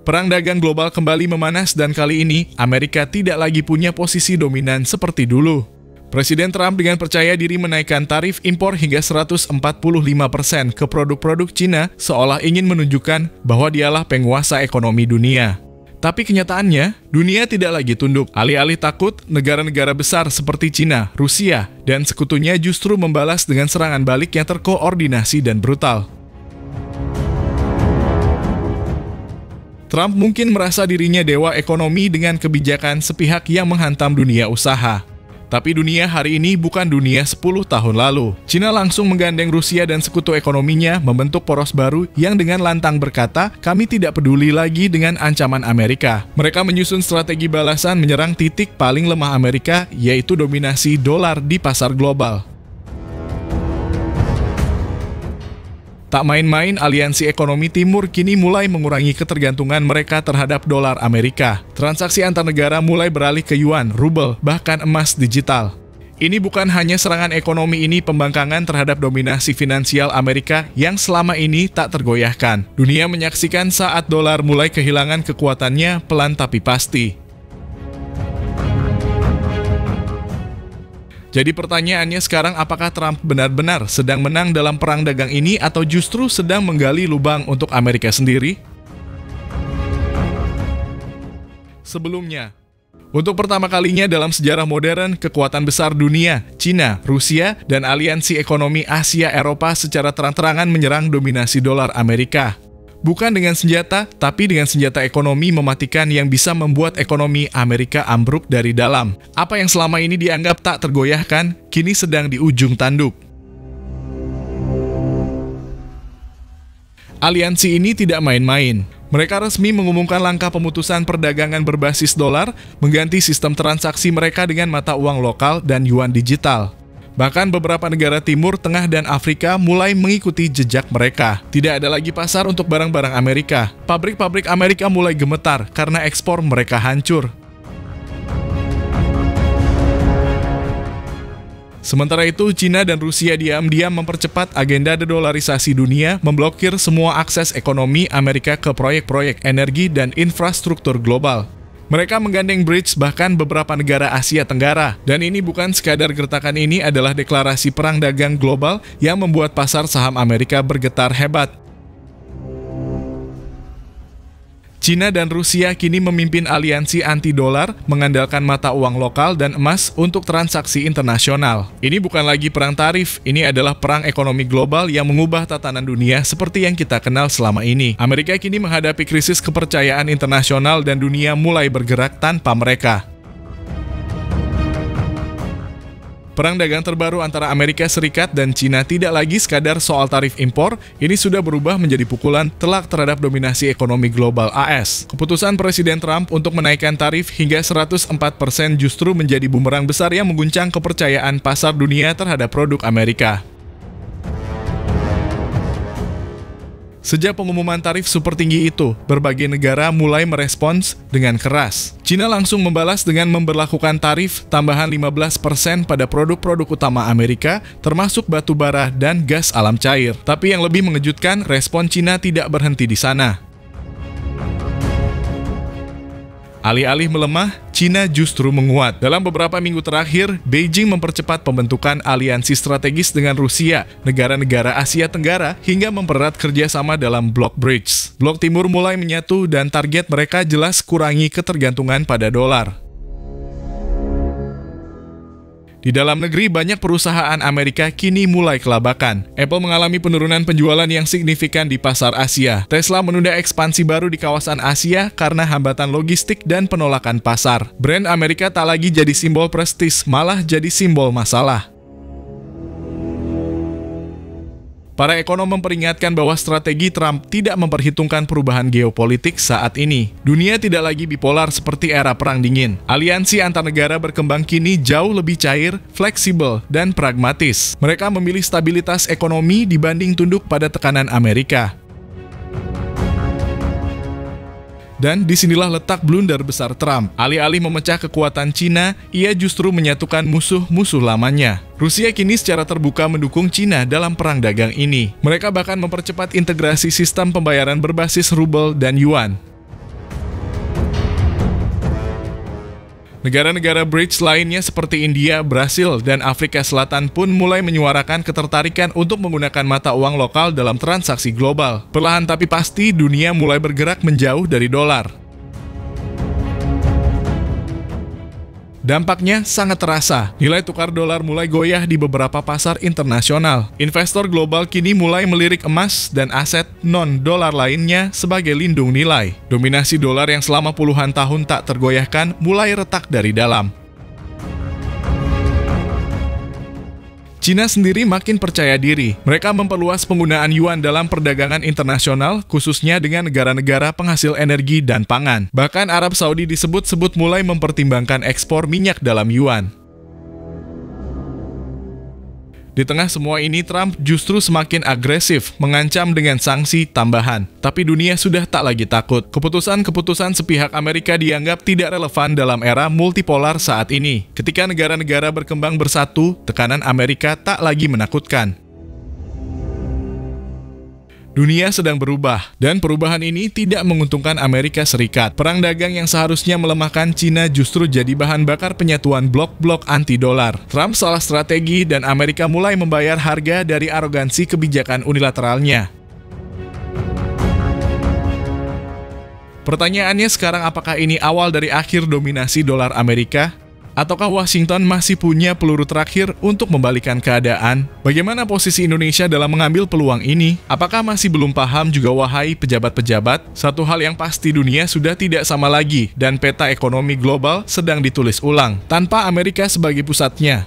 Perang dagang global kembali memanas dan kali ini Amerika tidak lagi punya posisi dominan seperti dulu. Presiden Trump dengan percaya diri menaikkan tarif impor hingga 145% ke produk-produk Cina seolah ingin menunjukkan bahwa dialah penguasa ekonomi dunia. Tapi kenyataannya, dunia tidak lagi tunduk. Alih-alih takut, negara-negara besar seperti Cina, Rusia, dan sekutunya justru membalas dengan serangan balik yang terkoordinasi dan brutal. Trump mungkin merasa dirinya dewa ekonomi dengan kebijakan sepihak yang menghantam dunia usaha. Tapi dunia hari ini bukan dunia 10 tahun lalu. Cina langsung menggandeng Rusia dan sekutu ekonominya membentuk poros baru yang dengan lantang berkata, kami tidak peduli lagi dengan ancaman Amerika. Mereka menyusun strategi balasan menyerang titik paling lemah Amerika, yaitu dominasi dolar di pasar global. Tak main-main, aliansi ekonomi timur kini mulai mengurangi ketergantungan mereka terhadap dolar Amerika. Transaksi antar negara mulai beralih ke yuan, rubel, bahkan emas digital. Ini bukan hanya serangan ekonomi ini pembangkangan terhadap dominasi finansial Amerika yang selama ini tak tergoyahkan. Dunia menyaksikan saat dolar mulai kehilangan kekuatannya pelan tapi pasti. Jadi pertanyaannya sekarang, apakah Trump benar-benar sedang menang dalam perang dagang ini atau justru sedang menggali lubang untuk Amerika sendiri? Sebelumnya, untuk pertama kalinya dalam sejarah modern, kekuatan besar dunia, Cina, Rusia, dan aliansi ekonomi Asia-Eropa secara terang-terangan menyerang dominasi dolar Amerika. Bukan dengan senjata, tapi dengan senjata ekonomi mematikan yang bisa membuat ekonomi Amerika ambruk dari dalam. Apa yang selama ini dianggap tak tergoyahkan, kini sedang di ujung tanduk. Aliansi ini tidak main-main. Mereka resmi mengumumkan langkah pemutusan perdagangan berbasis dolar, mengganti sistem transaksi mereka dengan mata uang lokal dan yuan digital. Bahkan beberapa negara Timur, Tengah, dan Afrika mulai mengikuti jejak mereka. Tidak ada lagi pasar untuk barang-barang Amerika. Pabrik-pabrik Amerika mulai gemetar karena ekspor mereka hancur. Sementara itu, Cina dan Rusia diam-diam mempercepat agenda dedolarisasi dunia, memblokir semua akses ekonomi Amerika ke proyek-proyek energi dan infrastruktur global. Mereka menggandeng BRICS bahkan beberapa negara Asia Tenggara. Dan ini bukan sekadar gertakan, ini adalah deklarasi perang dagang global yang membuat pasar saham Amerika bergetar hebat. Cina dan Rusia kini memimpin aliansi anti-dolar, mengandalkan mata uang lokal dan emas untuk transaksi internasional. Ini bukan lagi perang tarif, ini adalah perang ekonomi global yang mengubah tatanan dunia seperti yang kita kenal selama ini. Amerika kini menghadapi krisis kepercayaan internasional dan dunia mulai bergerak tanpa mereka. Perang dagang terbaru antara Amerika Serikat dan Cina tidak lagi sekadar soal tarif impor, ini sudah berubah menjadi pukulan telak terhadap dominasi ekonomi global AS. Keputusan Presiden Trump untuk menaikkan tarif hingga 104% justru menjadi bumerang besar yang mengguncang kepercayaan pasar dunia terhadap produk Amerika. Sejak pengumuman tarif super tinggi itu, berbagai negara mulai merespons dengan keras. Cina langsung membalas dengan memberlakukan tarif tambahan 15% pada produk-produk utama Amerika, termasuk batu bara dan gas alam cair. Tapi yang lebih mengejutkan, respon Cina tidak berhenti di sana. Alih-alih melemah, Cina justru menguat. Dalam beberapa minggu terakhir, Beijing mempercepat pembentukan aliansi strategis dengan Rusia, negara-negara Asia Tenggara, hingga mempererat kerjasama dalam blok BRICS. Blok Timur mulai menyatu dan target mereka jelas kurangi ketergantungan pada dolar. Di dalam negeri, banyak perusahaan Amerika kini mulai kelabakan. Apple mengalami penurunan penjualan yang signifikan di pasar Asia. Tesla menunda ekspansi baru di kawasan Asia karena hambatan logistik dan penolakan pasar. Brand Amerika tak lagi jadi simbol prestis, malah jadi simbol masalah. Para ekonom memperingatkan bahwa strategi Trump tidak memperhitungkan perubahan geopolitik saat ini. Dunia tidak lagi bipolar seperti era Perang Dingin. Aliansi antar negara berkembang kini jauh lebih cair, fleksibel, dan pragmatis. Mereka memilih stabilitas ekonomi dibanding tunduk pada tekanan Amerika. Dan disinilah letak blunder besar Trump. Alih-alih memecah kekuatan Cina, ia justru menyatukan musuh-musuh lamanya. Rusia kini secara terbuka mendukung Cina dalam perang dagang ini. Mereka bahkan mempercepat integrasi sistem pembayaran berbasis rubel dan yuan. Negara-negara BRICS lainnya seperti India, Brasil, dan Afrika Selatan pun mulai menyuarakan ketertarikan untuk menggunakan mata uang lokal dalam transaksi global. Perlahan tapi pasti, dunia mulai bergerak menjauh dari dolar. Dampaknya sangat terasa, nilai tukar dolar mulai goyah di beberapa pasar internasional. Investor global kini mulai melirik emas dan aset non-dolar lainnya sebagai lindung nilai. Dominasi dolar yang selama puluhan tahun tak tergoyahkan mulai retak dari dalam. Cina sendiri makin percaya diri. Mereka memperluas penggunaan yuan dalam perdagangan internasional, khususnya dengan negara-negara penghasil energi dan pangan. Bahkan Arab Saudi disebut-sebut mulai mempertimbangkan ekspor minyak dalam yuan. Di tengah semua ini, Trump justru semakin agresif, mengancam dengan sanksi tambahan. Tapi dunia sudah tak lagi takut. Keputusan-keputusan sepihak Amerika dianggap tidak relevan dalam era multipolar saat ini. Ketika negara-negara berkembang bersatu, tekanan Amerika tak lagi menakutkan. Dunia sedang berubah, dan perubahan ini tidak menguntungkan Amerika Serikat. Perang dagang yang seharusnya melemahkan Cina justru jadi bahan bakar penyatuan blok-blok anti-dolar. Trump salah strategi dan Amerika mulai membayar harga dari arogansi kebijakan unilateralnya. Pertanyaannya sekarang, apakah ini awal dari akhir dominasi dolar Amerika? Ataukah Washington masih punya peluru terakhir untuk membalikan keadaan? Bagaimana posisi Indonesia dalam mengambil peluang ini? Apakah masih belum paham juga wahai pejabat-pejabat? Satu hal yang pasti, dunia sudah tidak sama lagi dan peta ekonomi global sedang ditulis ulang tanpa Amerika sebagai pusatnya.